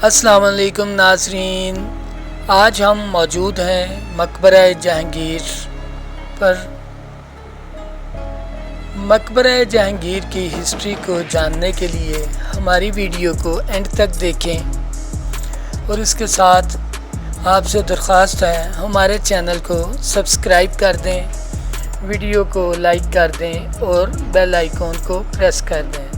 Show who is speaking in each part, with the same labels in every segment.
Speaker 1: السلام علیکم ناظرین، آج ہم موجود ہیں مقبرہ جہانگیر پر۔ مقبرہ جہانگیر کی ہسٹری کو جاننے کے لیے ہماری ویڈیو کو اینڈ تک دیکھیں، اور اس کے ساتھ آپ سے درخواست ہے ہمارے چینل کو سبسکرائب کر دیں، ویڈیو کو لائک کر دیں اور بیل آئیکن کو پریس کر دیں۔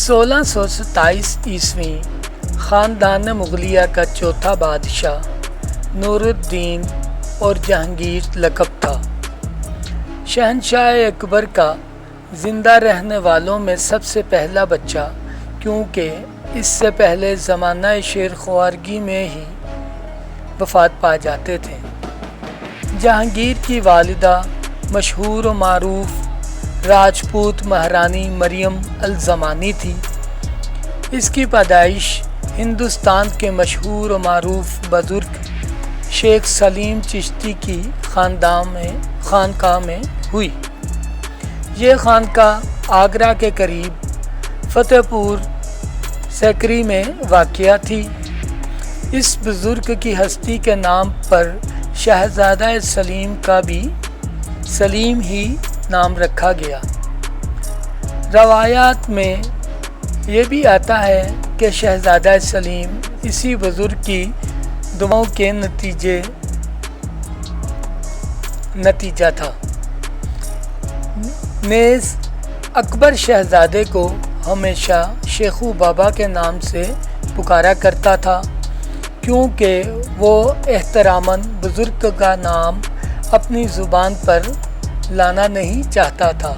Speaker 1: 1627 عیسوی خاندان مغلیہ کا چوتھا بادشاہ نور الدین اور جہانگیر لقب تھا۔ شہنشاہ اکبر کا زندہ رہنے والوں میں سب سے پہلا بچہ، کیونکہ اس سے پہلے زمانہ شیر خوارگی میں ہی وفات پا جاتے تھے۔ جہانگیر کی والدہ مشہور و معروف راجپوت مہارانی مریم الزمانی تھی۔ اس کی پیدائش ہندوستان کے مشہور و معروف بزرگ شیخ سلیم چشتی کی خانقاہ میں ہوئی۔ یہ خانقاہ آگرہ کے قریب فتح پور سیکری میں واقع تھی۔ اس بزرگ کی ہستی کے نام پر شہزادہ سلیم کا بھی سلیم ہی نام رکھا گیا۔ روایات میں یہ بھی آتا ہے کہ شہزادہ سلیم اسی بزرگ کی دعاؤں کے نتیجہ تھا۔ نیز اکبر شہزادے کو ہمیشہ شیخو بابا کے نام سے پکارا کرتا تھا، کیونکہ وہ احتراماً بزرگ کا نام اپنی زبان پر لانا نہیں چاہتا تھا۔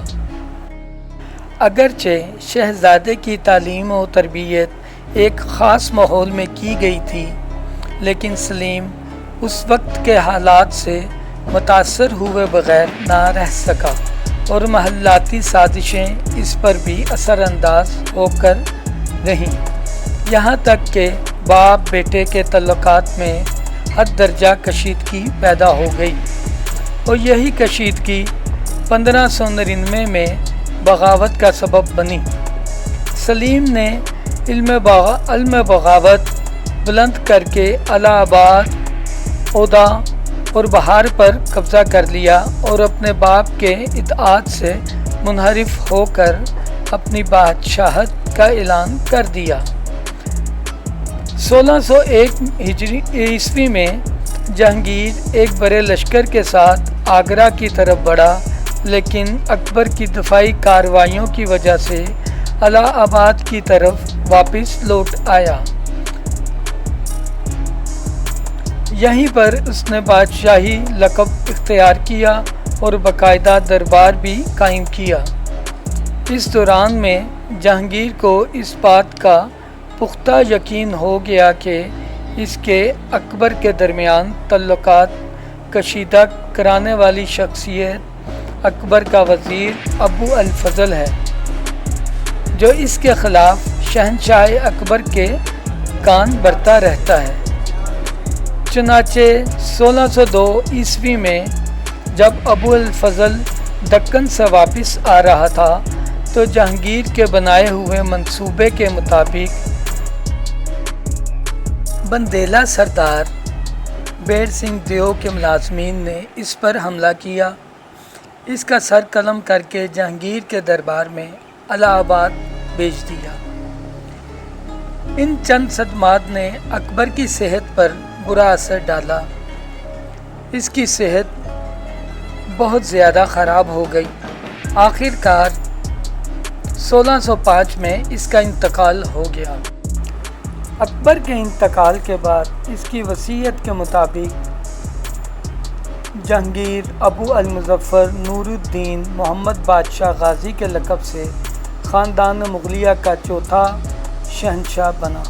Speaker 1: اگرچہ شہزادے کی تعلیم و تربیت ایک خاص ماحول میں کی گئی تھی، لیکن سلیم اس وقت کے حالات سے متاثر ہوئے بغیر نہ رہ سکا، اور محلاتی سازشیں اس پر بھی اثر انداز ہو کر رہیں، یہاں تک کہ باپ بیٹے کے تعلقات میں حد درجہ کشیدگی پیدا ہو گئی، اور یہی کشیدگی 1599 میں بغاوت کا سبب بنی۔ سلیم نے علم بغاوت بلند کر کے الہ آباد، اودا اور بہار پر قبضہ کر لیا، اور اپنے باپ کے اطاعت سے منحرف ہو کر اپنی بادشاہت کا اعلان کر دیا۔ 1601 عیسوی میں جہانگیر ایک بڑے لشکر کے ساتھ آگرہ کی طرف بڑھا، لیکن اکبر کی دفاعی کارروائیوں کی وجہ سے الہ آباد کی طرف واپس لوٹ آیا۔ یہیں پر اس نے بادشاہی لقب اختیار کیا اور باقاعدہ دربار بھی قائم کیا۔ اس دوران میں جہانگیر کو اس بات کا پختہ یقین ہو گیا کہ اس کے اکبر کے درمیان تعلقات کشیدہ کرانے والی شخصیت اکبر کا وزیر ابو الفضل ہے، جو اس کے خلاف شہنشاہ اکبر کے کان بھرتا رہتا ہے۔ چنانچہ 1602 عیسوی میں جب ابو الفضل دکن سے واپس آ رہا تھا، تو جہانگیر کے بنائے ہوئے منصوبے کے مطابق بندیلا سردار بیڑ سنگھ دیو کے ملازمین نے اس پر حملہ کیا، اس کا سر قلم کر کے جہانگیر کے دربار میں الہ آباد بھیج دیا۔ ان چند صدمات نے اکبر کی صحت پر برا اثر ڈالا۔ اس کی صحت بہت زیادہ خراب ہو گئی۔ آخر کار 1605 میں اس کا انتقال ہو گیا۔ اکبر کے انتقال کے بعد اس کی وصیت کے مطابق جہانگیر ابو المظفر نور الدین محمد بادشاہ غازی کے لقب سے خاندان مغلیہ کا چوتھا شہنشاہ بنا۔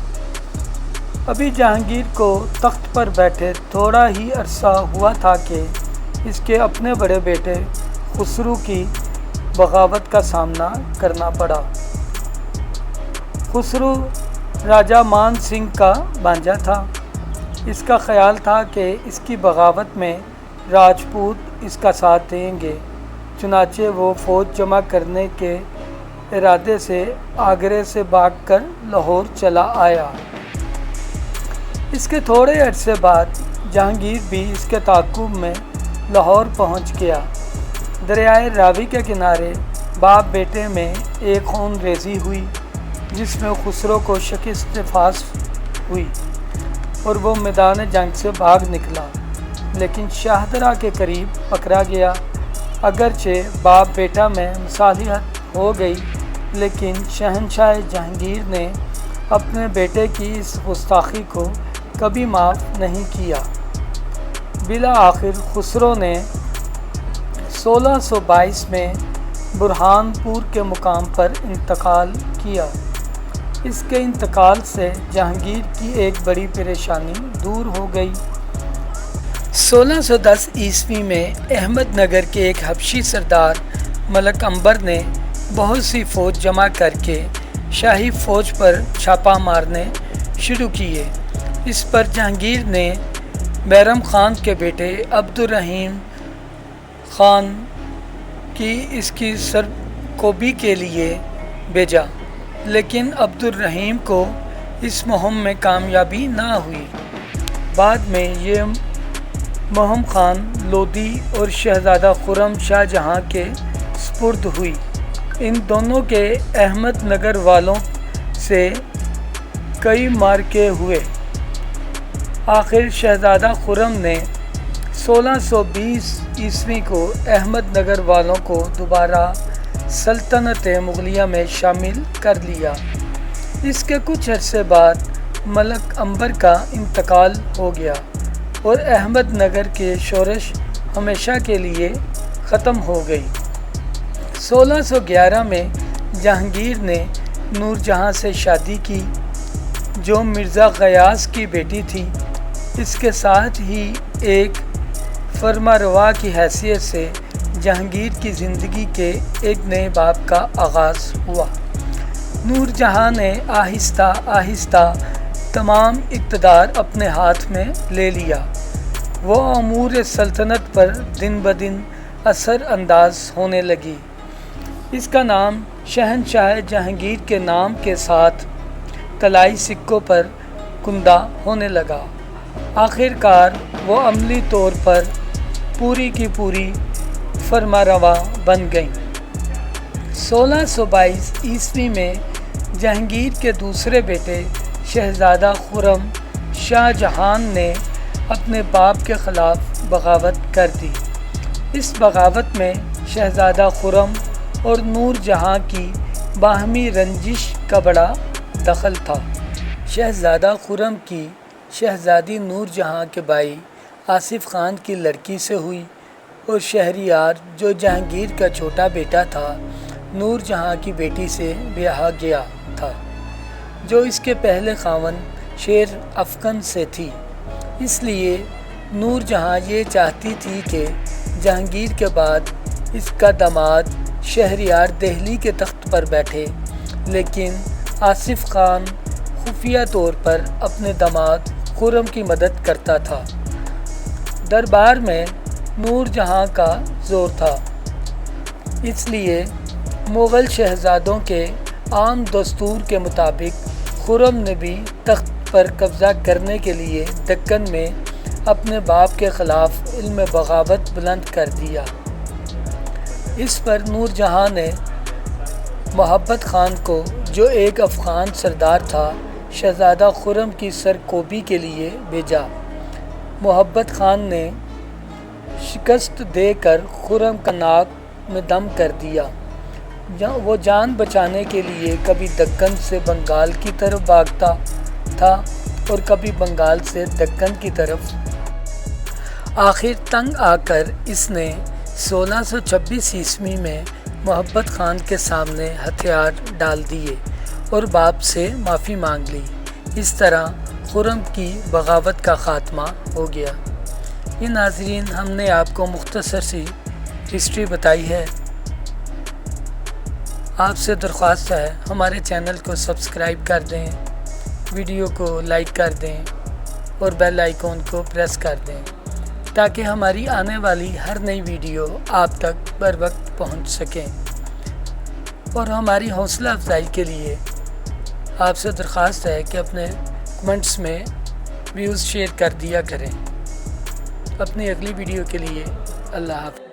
Speaker 1: ابھی جہانگیر کو تخت پر بیٹھے تھوڑا ہی عرصہ ہوا تھا کہ اس کے اپنے بڑے بیٹے خسرو کی بغاوت کا سامنا کرنا پڑا۔ خسرو راجہ مان سنگھ کا بھانجا تھا۔ اس کا خیال تھا کہ اس کی بغاوت میں راجپوت اس کا ساتھ دیں گے، چنانچہ وہ فوج جمع کرنے کے ارادے سے آگرے سے بھاگ کر لاہور چلا آیا۔ اس کے تھوڑے عرصے بعد جہانگیر بھی اس کے تعاقب میں لاہور پہنچ گیا۔ دریائے راوی کے کنارے باپ بیٹے میں ایک خون ریزی ہوئی جس میں خسرو کو شکست فاس ہوئی اور وہ میدان جنگ سے بھاگ نکلا، لیکن شاہدرہ کے قریب پکڑا گیا۔ اگرچہ باپ بیٹا میں مصالحت ہو گئی، لیکن شہنشاہ جہانگیر نے اپنے بیٹے کی اس گستاخی کو کبھی معاف نہیں کیا۔ بالآخر خسرو نے 1622 میں برہان پور کے مقام پر انتقال کیا۔ اس کے انتقال سے جہانگیر کی ایک بڑی پریشانی دور ہو گئی۔ 1610 عیسوی میں احمد نگر کے ایک حبشی سردار ملک عنبر نے بہت سی فوج جمع کر کے شاہی فوج پر چھاپہ مارنے شروع کیے۔ اس پر جہانگیر نے بیرم خان کے بیٹے عبدالرحیم خان کی اس کی سرکوبی کے لیے بھیجا، لیکن عبدالرحیم کو اس مہم میں کامیابی نہ ہوئی۔ بعد میں یہ مہم خان لودھی اور شہزادہ خرم شاہ جہاں کے سپرد ہوئی۔ ان دونوں کے احمد نگر والوں سے کئی معرکے ہوئے۔ آخر شہزادہ خرم نے 1620 عیسوی کو احمد نگر والوں کو دوبارہ سلطنت مغلیہ میں شامل کر لیا۔ اس کے کچھ عرصے بعد ملک عنبر کا انتقال ہو گیا اور احمد نگر کے شورش ہمیشہ کے لیے ختم ہو گئی۔ 1611 میں جہانگیر نے نور جہاں سے شادی کی جو مرزا غیاث کی بیٹی تھی۔ اس کے ساتھ ہی ایک فرمانروا کی حیثیت سے جہانگیر کی زندگی کے ایک نئے باب کا آغاز ہوا۔ نور جہاں نے آہستہ آہستہ تمام اقتدار اپنے ہاتھ میں لے لیا۔ وہ امور سلطنت پر دن بدن اثر انداز ہونے لگی۔ اس کا نام شہنشاہ جہانگیر کے نام کے ساتھ طلائی سکوں پر کندہ ہونے لگا۔ آخر کار وہ عملی طور پر پوری کی پوری فرمانروا بن گئیں۔ 1622 عیسوی میں جہانگیر کے دوسرے بیٹے شہزادہ خرم شاہ جہان نے اپنے باپ کے خلاف بغاوت کر دی۔ اس بغاوت میں شہزادہ خرم اور نور جہاں کی باہمی رنجش کا بڑا دخل تھا۔ شہزادہ خرم کی شہزادی نور جہاں کے بھائی آصف خان کی لڑکی سے ہوئی اور شہریار جو جہانگیر کا چھوٹا بیٹا تھا نور جہاں کی بیٹی سے بیاہا گیا تھا، جو اس کے پہلے خاوند شیر افغن سے تھی۔ اس لیے نور جہاں یہ چاہتی تھی کہ جہانگیر کے بعد اس کا داماد شہریار دہلی کے تخت پر بیٹھے، لیکن آصف خان خفیہ طور پر اپنے داماد خرم کی مدد کرتا تھا۔ دربار میں نور جہاں کا زور تھا، اس لیے مغل شہزادوں کے عام دستور کے مطابق خرم نے بھی تخت پر قبضہ کرنے کے لیے دکن میں اپنے باپ کے خلاف علم بغاوت بلند کر دیا۔ اس پر نور جہاں نے محبت خان کو جو ایک افغان سردار تھا شہزادہ خرم کی سرکوبی کے لیے بھیجا۔ محبت خان نے شکست دے کر خرم کا ناک میں دم کر دیا۔ وہ جان بچانے کے لیے کبھی دکن سے بنگال کی طرف بھاگتا تھا اور کبھی بنگال سے دکن کی طرف۔ آخر تنگ آ کر اس نے 1626 عیسوی میں محبت خان کے سامنے ہتھیار ڈال دیے اور باپ سے معافی مانگ لی۔ اس طرح خرم کی بغاوت کا خاتمہ ہو گیا۔ یہ ناظرین، ہم نے آپ کو مختصر سی ہسٹری بتائی ہے۔ آپ سے درخواست ہے ہمارے چینل کو سبسکرائب کر دیں، ویڈیو کو لائک کر دیں اور بیل آئیکن کو پریس کر دیں تاکہ ہماری آنے والی ہر نئی ویڈیو آپ تک بر وقت پہنچ سکیں۔ اور ہماری حوصلہ افزائی کے لیے آپ سے درخواست ہے کہ اپنے کمنٹس میں ویوز شیئر کر دیا کریں۔ اپنی اگلی ویڈیو کے لیے اللہ حافظ۔